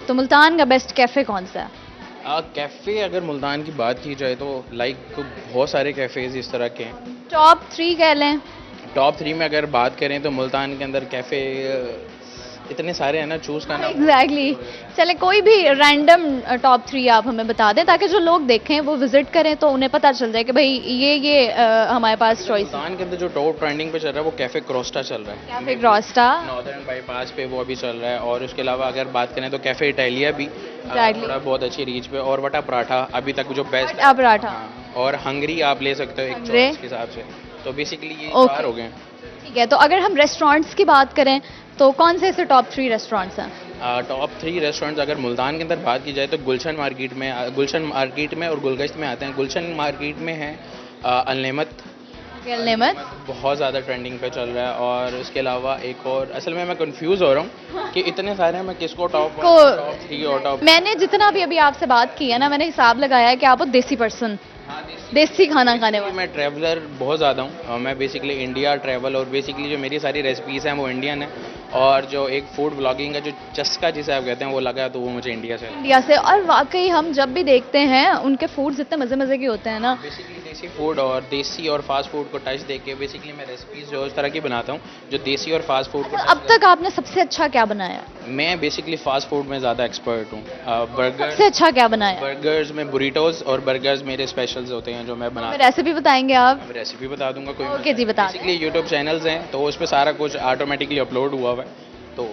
तो मुल्तान का बेस्ट कैफ़े कौन सा है? कैफ़े अगर मुल्तान की बात की जाए तो बहुत सारे कैफ़ेज़ इस तरह के हैं। टॉप 3 कह लें। टॉप 3 में अगर बात करें तो मुल्तान के अंदर कैफ़े इतने सारे हैं ना, चूज़ करना। एग्जैक्टली। चले कोई भी रैंडम टॉप 3 आप हमें बता दें, ताकि जो लोग देखें वो विजिट करें तो उन्हें पता चल जाए कि भाई ये हमारे पास चॉइस है। मुल्तान के अंदर जो टॉप ट्रेंडिंग पे चल रहा है वो कैफ़े क्रोस्टा चल रहा है, कैफे ग्रोस्टा। नॉर्दर्न बाईपास पे वो अभी चल रहा है। और उसके अलावा अगर बात करें तो कैफ़े इटालिया भी Exactly. थोड़ा बहुत अच्छी रीच पे, और वटा पराठा अभी तक जो बेस्ट वटा पराठा। और हंगरी आप ले सकते हो एक हंगरी। चॉइस के हिसाब से। तो बेसिकली ये Okay. 4 हो गए। ठीक है, तो अगर हम रेस्टोरेंट्स की बात करें तो कौन से ऐसे टॉप 3 रेस्टोरेंट्स हैं? टॉप 3 रेस्टोरेंट्स अगर मुल्तान के अंदर बात की जाए तो गुलशन मार्केट में और गुलगश्त में आते हैं। गुलशन मार्केट में है अनलिमिट नेमत बहुत ज़्यादा ट्रेंडिंग पे चल रहा है। और उसके अलावा एक और, असल में मैं कंफ्यूज हो रहा हूँ कि इतने सारे हैं, मैं किसको टॉप टॉप 3 और टॉप। मैंने जितना भी अभी आपसे बात की है ना, मैंने हिसाब लगाया है कि आप बहुत देसी पर्सन, देसी खाना खाने वाले। मैं ट्रैवलर बहुत ज़्यादा हूँ। मैं बेसिकली इंडिया ट्रैवल, और बेसिकली जो मेरी सारी रेसिपीज़ हैं वो इंडियन है, और जो एक फूड ब्लॉगिंग का जो चस्का जिसे आप कहते हैं वो लगा है, तो वो मुझे इंडिया से है। इंडिया से। और वाकई हम जब भी देखते हैं उनके फूड्स इतने मज़े मज़े के होते हैं ना। बेसिकली देसी फूड और देसी और फास्ट फूड को टच देके बेसिकली मैं रेसिपीज़ जो इस तरह की बनाता हूँ जो देसी और फास्ट फूड को अब तक आपने सबसे अच्छा क्या बनाया? मैं बेसिकली फास्ट फूड में ज़्यादा एक्सपर्ट हूँ। बर्गर, सबसे अच्छा क्या बनाया? बर्गर्स में बुरीटोज और बर्गर्स मेरे स्पेशल्स होते हैं जो मैं बनाता हूँ। रेसिपी बताएंगे आप? मैं रेसिपी बता दूंगा कोई। ओके जी, बता दें। बेसिकली यूट्यूब चैनल्स हैं तो उस पर सारा कुछ ऑटोमेटिकली अपलोड हुआ हुआ है, तो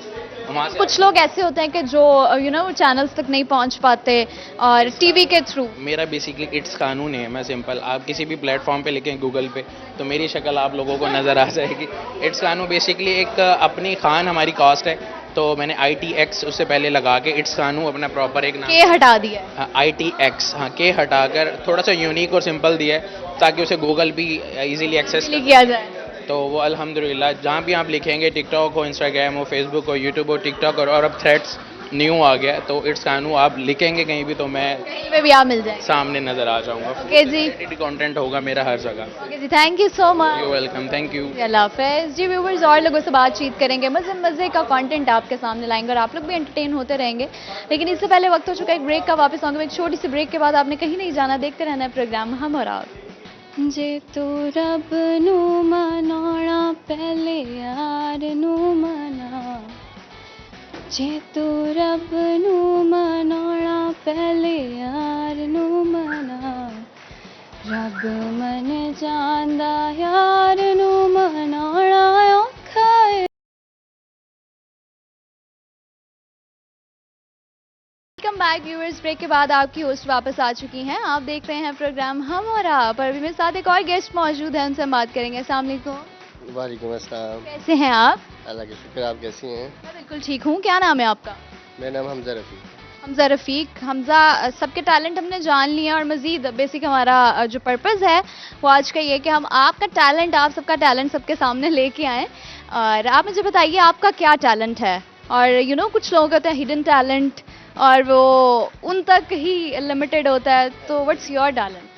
वहाँ से कुछ लोग ऐसे होते हैं कि जो चैनल्स तक नहीं पहुंच पाते और टीवी के थ्रू। मेरा बेसिकली इट्स कानून है, मैं सिंपल, आप किसी भी प्लेटफॉर्म पे लिखें गूगल पे तो मेरी शक्ल आप लोगों को नज़र आ जाएगी। इट्स कानून बेसिकली एक अपनी खान हमारी कास्ट है, तो मैंने ITX उससे पहले लगा के इट्स कानू अपना प्रॉपर एक नाम के हटा दिया। ITX, हाँ, के हटाकर थोड़ा सा यूनिक और सिंपल दिया है ताकि उसे गूगल भी इजीली एक्सेस किया जाए। तो वो अल्हम्दुलिल्लाह जहाँ भी आप लिखेंगे, टिकटॉक हो, इंस्टाग्राम हो, फेसबुक हो, यूट्यूब हो, टिकटॉक और अब थ्रेड्स न्यू आ गया है, तो इट्स कानू आप लिखेंगे कहीं भी तो मैं कहीं पे भी आप मिल जाएंगे। सामने नज़र आ जाऊँगा। ओके जी, कंटेंट होगा मेरा हर जगह। ओके जी, thank you so much. You welcome, thank you. अल्लाह हाफिज़ जी। व्यूवर्स और लोगों से बातचीत करेंगे, मज़े मज़े का कंटेंट आपके सामने लाएंगे और आप लोग भी एंटरटेन होते रहेंगे। लेकिन इससे पहले वक्त हो चुका है एक ब्रेक का। वापस आऊँगा एक छोटी सी ब्रेक के बाद। आपने कहीं नहीं जाना, देखते रहना है प्रोग्राम हम और आप। जे तू रब नू मनाना पहले यार नू मना, जे तू रब नू मनाना पहले यार नू मना, रब मन जांदा यार नू मनाना औखा है। Welcome back viewers. ब्रेक के बाद आपकी होस्ट वापस आ चुकी हैं। आप देख रहे हैं प्रोग्राम हम और आप, और अभी मेरे साथ एक और गेस्ट मौजूद है, उनसे हम बात करेंगे। अस्सलाम वालेकुम। वालेकुम अस्सलाम। कैसे हैं आप? अल्लाह के शुक्र, आप कैसी हैं? मैं बिल्कुल ठीक हूँ। क्या नाम है आपका? मेरा नाम हमजा रफ़ी। हमजा रफ़ीक। हमजा, सबके टैलेंट हमने जान लिया और मज़ीद बेसिक हमारा जो पर्पज़ है वो आज का ये कि हम आपका टैलेंट, आप सबका टैलेंट सबके सामने लेके आएँ। और आप मुझे बताइए आपका क्या टैलेंट है। और कुछ लोगों का होता है हिडन टैलेंट और वो उन तक ही लिमिटेड होता है, तो व्हाट्स योर टैलेंट?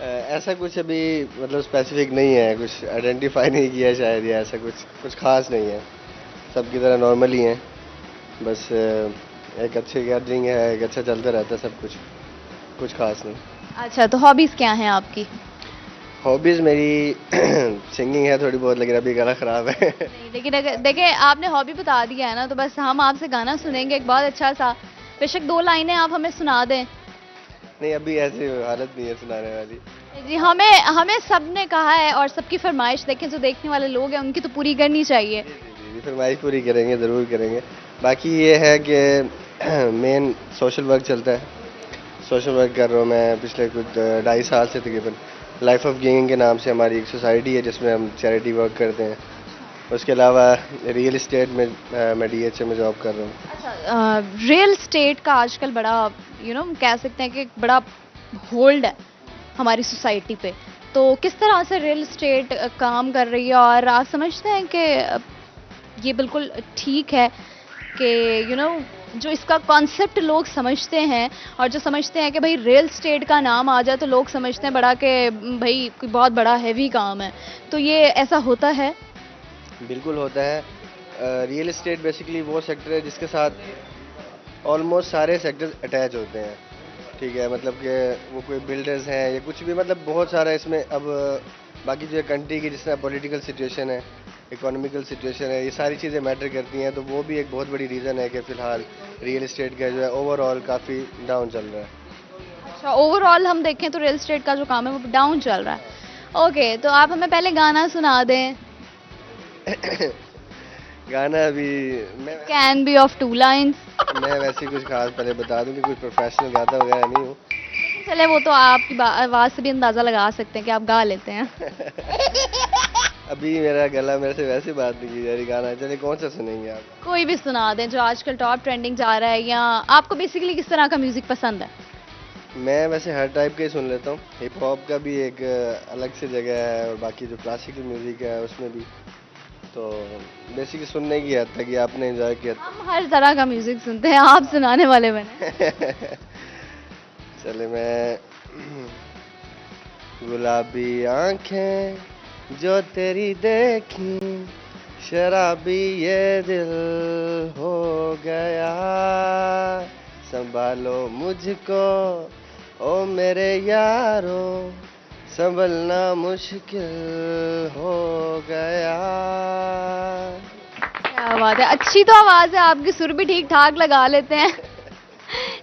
ऐसा कुछ अभी मतलब स्पेसिफिक नहीं है, कुछ आइडेंटिफाई नहीं किया शायद, या ऐसा कुछ खास नहीं है, सबकी तरह नॉर्मल ही है। बस एक अच्छी गैदरिंग है, एक अच्छा चलता रहता है सब कुछ खास नहीं। अच्छा, तो हॉबीज़ क्या हैं आपकी? हॉबीज़ मेरी सिंगिंग है थोड़ी बहुत, लेकिन अभी गला ख़राब है। नहीं, लेकिन अगर देखिए आपने हॉबी बता दिया है ना, तो बस हम आपसे गाना सुनेंगे एक बहुत अच्छा सा, बेशक 2 लाइनें आप हमें सुना दें। नहीं, अभी ऐसी हालत नहीं है सुनाने वाली। जी, हमें सब ने कहा है और सबकी फरमाइश, देखें जो देखने वाले लोग हैं उनकी तो पूरी करनी चाहिए। जी, फरमाइश पूरी करेंगे, ज़रूर करेंगे। बाकी ये है कि मेन सोशल वर्क चलता है, सोशल वर्क कर रहा हूँ मैं पिछले कुछ 2.5 साल से तकरीबन। लाइफ ऑफ गिविंग के नाम से हमारी एक सोसाइटी है जिसमें हम चैरिटी वर्क करते हैं। उसके अलावा रियल इस्टेट में मैं DHA में जॉब कर रहा हूँ। अच्छा, रियल स्टेट का आजकल बड़ा कह सकते हैं कि बड़ा होल्ड है हमारी सोसाइटी पे, तो किस तरह से रियल इस्टेट काम कर रही है और आप समझते हैं कि ये बिल्कुल ठीक है कि जो इसका कॉन्सेप्ट लोग समझते हैं और जो समझते हैं कि भाई रियल स्टेट का नाम आ जाए तो लोग समझते हैं बड़ा कि भाई कोई बहुत बड़ा हैवी काम है, तो ये ऐसा होता है? बिल्कुल होता है। रियल इस्टेट बेसिकली वो सेक्टर है जिसके साथ ऑलमोस्ट सारे सेक्टर्स अटैच होते हैं, ठीक है। मतलब कि वो कोई बिल्डर्स हैं या कुछ भी, मतलब बहुत सारा इसमें। अब बाकी जो कंट्री की जिस तरह पॉलिटिकल सिचुएशन है, इकोनॉमिकल सिचुएशन है, ये सारी चीज़ें मैटर करती हैं, तो वो भी एक बहुत बड़ी रीज़न है कि फ़िलहाल रियल इस्टेट का जो है ओवरऑल काफ़ी डाउन चल रहा है। अच्छा, ओवरऑल हम देखें तो रियल इस्टेट का जो काम है वो डाउन चल रहा है। ओके, तो आप हमें पहले गाना सुना दें। गाना अभी कैन बी ऑफ 2 लाइन्स। मैं वैसे कुछ खास पहले बता दूं कि कुछ प्रोफेशनल गाता वगैरह नहीं हूँ। चले, वो तो आपकी आवाज़ से भी अंदाज़ा लगा सकते हैं कि आप गा लेते हैं। अभी मेरा गला मेरे से वैसे बात नहीं की जा रही। गाना चले कौन सा सुनेंगे आप? कोई भी सुना दें जो आजकल टॉप ट्रेंडिंग जा रहा है, या आपको बेसिकली किस तरह का म्यूज़िक पसंद है? मैं वैसे हर टाइप का ही सुन लेता हूँ। हिप हॉप का भी एक अलग से जगह है और बाकी जो क्लासिकल म्यूजिक है उसमें भी। तो बेसिकली सुनने की हद तक, ये आपने एंजॉय किया हम हर तरह का म्यूजिक सुनते हैं, आप सुनाने वाले बने। चले मैं गुलाबी आंखें जो तेरी देखी, शराबी ये दिल हो गया, संभालो मुझको ओ मेरे यारो, संभलना मुश्किल हो गया। क्या बात है, अच्छी तो आवाज़ है आपकी, सुर भी ठीक ठाक लगा लेते हैं।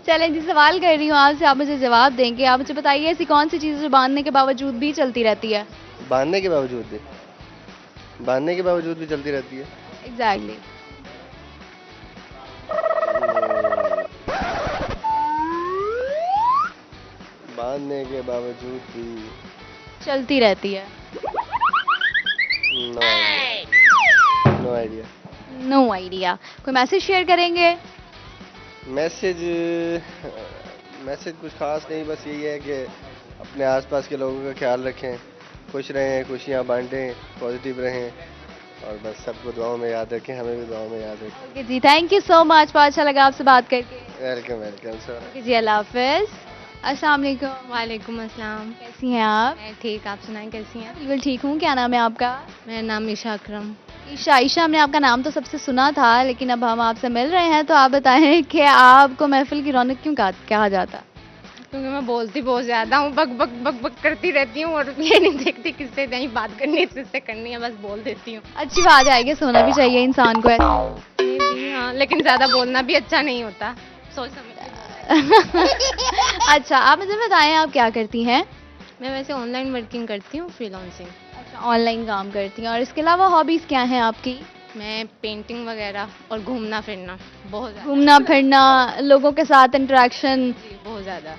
चलें जी, सवाल कर रही हूँ आपसे, आप मुझे जवाब देंगे। आप मुझे बताइए ऐसी कौन सी चीज़ जो बांधने के बावजूद भी चलती रहती है? बांधने के बावजूद भी चलती रहती है। एग्जैक्टली। बांधने के बावजूद भी चलती रहती है। No idea. No idea. कोई मैसेज शेयर करेंगे? मैसेज कुछ खास नहीं, बस यही है कि अपने आसपास के लोगों का ख्याल रखें, खुश रहें, खुशियाँ बांटें, पॉजिटिव रहें और बस सबको दुआओं में याद रखें, हमें भी दुआओं में याद रखें। ओके जी, थैंक यू सो मच, बहुत अच्छा लगा आपसे बात करके। Welcome sir. ओके जी, अल्लाह हाफिज़। अस्सलाम वालेकुम। वालेकुम अस्सलाम। कैसी हैं आप? मैं ठीक, आप सुनाएं कैसी हैं? बिल्कुल ठीक हूँ। क्या नाम है आपका? मेरा नाम ईशा अकरम। ईशा, हमने आपका नाम तो सबसे सुना था, लेकिन अब हम आपसे मिल रहे हैं, तो आप बताएं कि आपको महफिल की रौनक क्यों कहा जाता? क्योंकि मैं बोलती बहुत ज़्यादा हूँ, बक करती रहती हूँ और ये नहीं देखती किससे नहीं बात करनी है, किससे करनी है, बस बोल देती हूँ। अच्छी बात है, सोना भी चाहिए इंसान को ऐसे। ये भी हाँ, लेकिन ज़्यादा बोलना भी अच्छा नहीं होता, सोच समझ के। अच्छा, आप मुझे बताएं आप क्या करती हैं? मैं वैसे ऑनलाइन वर्किंग करती हूँ, फ्रीलांसिंग। अच्छा, ऑनलाइन काम करती हैं, और इसके अलावा हॉबीज़ क्या हैं आपकी? मैं पेंटिंग वगैरह और घूमना फिरना बहुत ज़्यादा। घूमना फिरना, लोगों के साथ इंटरेक्शन। बहुत ज़्यादा।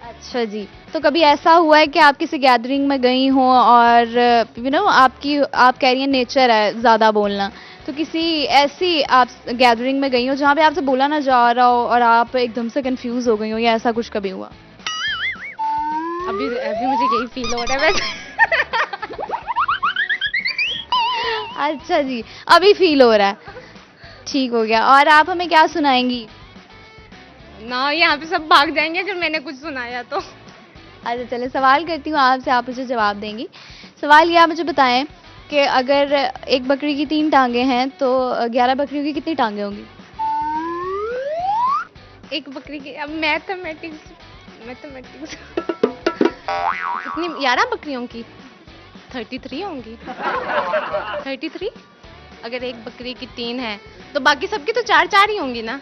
अच्छा जी, तो कभी ऐसा हुआ है कि आप किसी गैदरिंग में गई हों और आप कह रही हैं नेचर है ज़्यादा बोलना, तो किसी ऐसी आप गैदरिंग में गई हो जहाँ पे आपसे बोला ना जा रहा हो और आप एकदम से कंफ्यूज हो गई हो, या ऐसा कुछ कभी हुआ? अभी मुझे यही फील हो रहा है वैसे। अच्छा जी, अभी फील हो रहा है, ठीक हो गया। और आप हमें क्या सुनाएंगी? ना, यहाँ पे सब भाग जाएंगे अगर मैंने कुछ सुनाया तो। अच्छा चले, सवाल करती हूँ आपसे, आप मुझे जवाब देंगी। सवाल ये, आप मुझे बताएं कि अगर एक बकरी की 3 टांगे हैं तो 11 बकरियों की कितनी टांगे होंगी? एक बकरी की, अब मैथमेटिक्स कितनी, 11 बकरियों की 33 होंगी। 33? अगर एक बकरी की 3 है तो बाकी सबकी तो 4 ही होंगी ना।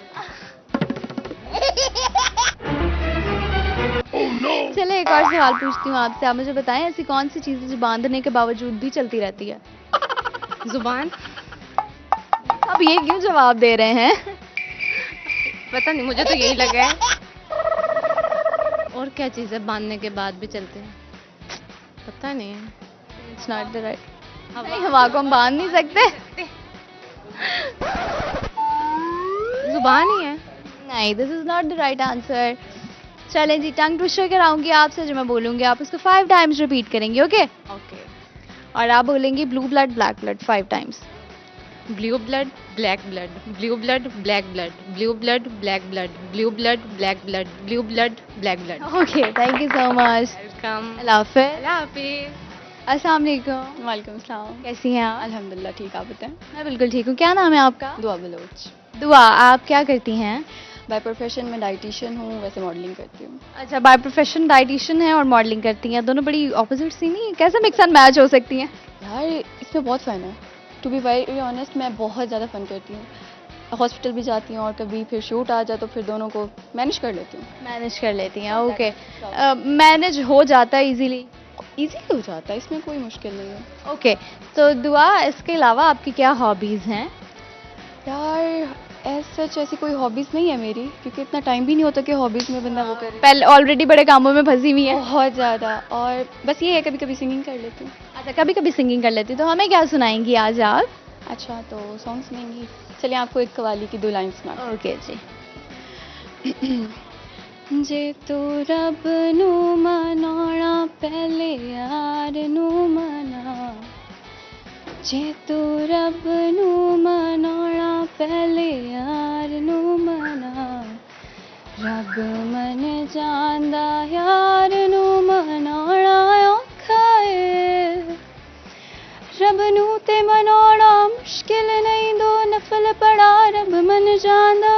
चले, एक और सवाल पूछती हूँ आपसे, आप मुझे बताएं ऐसी कौन सी चीज़ है जो बांधने के बावजूद भी चलती रहती है? जुबान। अब ये क्यों जवाब दे रहे हैं? पता नहीं, मुझे तो यही लगा है। और क्या चीज़ है बांधने के बाद भी चलते हैं? पता नहीं। It's not the right. नहीं, हवा को हम बांध नहीं सकते। जुबान ही है। नहीं, this is not the right answer. चलें जी, टंग ट्विस्टर कराऊंगी आपसे, जो मैं बोलूंगी आप उसको 5 टाइम्स रिपीट करेंगे, ओके? ओके। और आप बोलेंगी blue blood black blood 5 times. Blue blood black blood, blue blood black blood, blue blood black blood, blue blood black blood, blue blood black blood. Okay, thank you so much. Welcome. अल्लाह हाफिज़। अल्लाह हाफिज़। अस्सलाम वालेकुम। वालेकुम सलाम। कैसी हैं आप? अल्हम्दुलिल्लाह ठीक, आप बताएं? मैं बिल्कुल ठीक हूँ। क्या नाम है आपका? दुआ बलोच। दुआ, आप क्या करती हैं? बाय प्रोफेशन में डाइटिशियन हूँ, वैसे मॉडलिंग करती हूँ। अच्छा, बाय प्रोफेशन डाइटिशियन है और मॉडलिंग करती हैं, दोनों बड़ी ऑपोजिट सी नहीं, कैसे मिक्स एंड मैच हो सकती हैं? यार इसमें बहुत फ़न है, टू बी वेरी ऑनेस्ट, मैं बहुत ज़्यादा फ़न करती हूँ। हॉस्पिटल भी जाती हूँ और कभी फिर शूट आ जाए तो फिर दोनों को मैनेज कर लेती हूँ। मैनेज कर लेती हैं, ओके। मैनेज हो जाता है इजीली? ईजीली हो जाता है, इसमें कोई मुश्किल नहीं है। ओके, तो दुआ, इसके अलावा आपकी क्या हॉबीज़ हैं? यार एज सच ऐसी कोई हॉबीज़ नहीं है मेरी, क्योंकि इतना टाइम भी नहीं होता कि हॉबीज़ में बंदा वो करे। पहले ऑलरेडी बड़े कामों में फंसी हुई है। बहुत ज़्यादा, और बस ये है कभी कभी सिंगिंग कर लेती हूँ। अच्छा, कभी कभी सिंगिंग कर लेती, तो हमें क्या सुनाएंगी आज आप? अच्छा, तो सॉन्ग सुनेंगी, चलिए आपको एक कवाली की 2 लाइन सुना। ओके जी। जे तू रब नू मनाना पहले यार नू मना, जे तू रब नू मनाना पहले यार नू मना, रब मन जांदा यार नू मनाना औखा है, रब नू ते मनाना मुश्किल नहीं दो नफल पड़ा रब मन जांदा,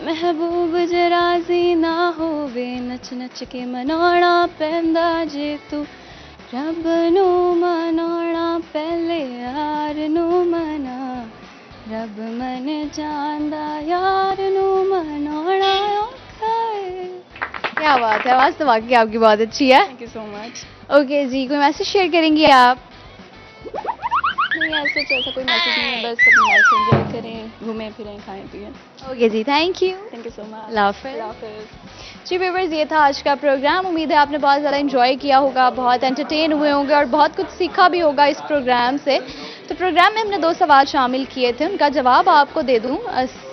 महबूब जराजी ना होवे नच नच के मनाना पैंदा, जे तू रब नू मनाना पहले यार नू मना, रब मन जांदा यार नू मनाना औखा है। क्या बात है, आवाज़ तो वाकई आपकी बहुत अच्छी है। Thank you so much. Okay जी, कोई मैसेज शेयर करेंगी आप? नहीं ऐसा कोई मैसेज नहीं है, बस अपनी लाइफ एंजॉय करें, घूमें फिरें, खाएं पिएं। ओके जी, thank you. Thank you so much. अल्लाह हाफ़िज़। अल्लाह हाफ़िज़। जी व्यूअर्स, ये था आज का प्रोग्राम। उम्मीद है आपने बहुत ज़्यादा एंजॉय किया होगा, बहुत एंटरटेन हुए होंगे और बहुत कुछ सीखा भी होगा इस प्रोग्राम से। तो प्रोग्राम में हमने 2 सवाल शामिल किए थे, उनका जवाब आपको दे दूं।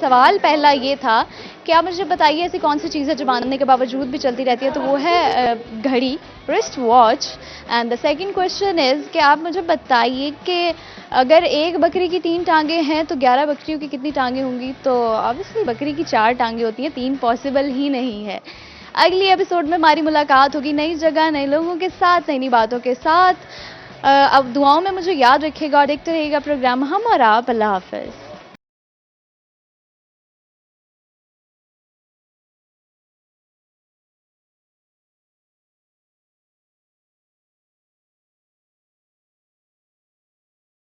सवाल पहला ये था कि आप मुझे बताइए ऐसी कौन सी चीज़ है जो बांधने के बावजूद भी चलती रहती है, तो वो है घड़ी, wrist watch. And the second question is कि आप मुझे बताइए कि अगर एक बकरी की 3 टांगें हैं तो 11 बकरियों की कितनी टांगें होंगी? तो ऑब्वियसली बकरी की 4 टांगें होती हैं, 3 पॉसिबल ही नहीं है। अगली एपिसोड में हमारी मुलाकात होगी नई जगह, नए लोगों के साथ, नई बातों के साथ। अब दुआओं में मुझे याद रखिएगा और देखते रहिएगा प्रोग्राम हम और आप। अल्लाह हाफ़िज़।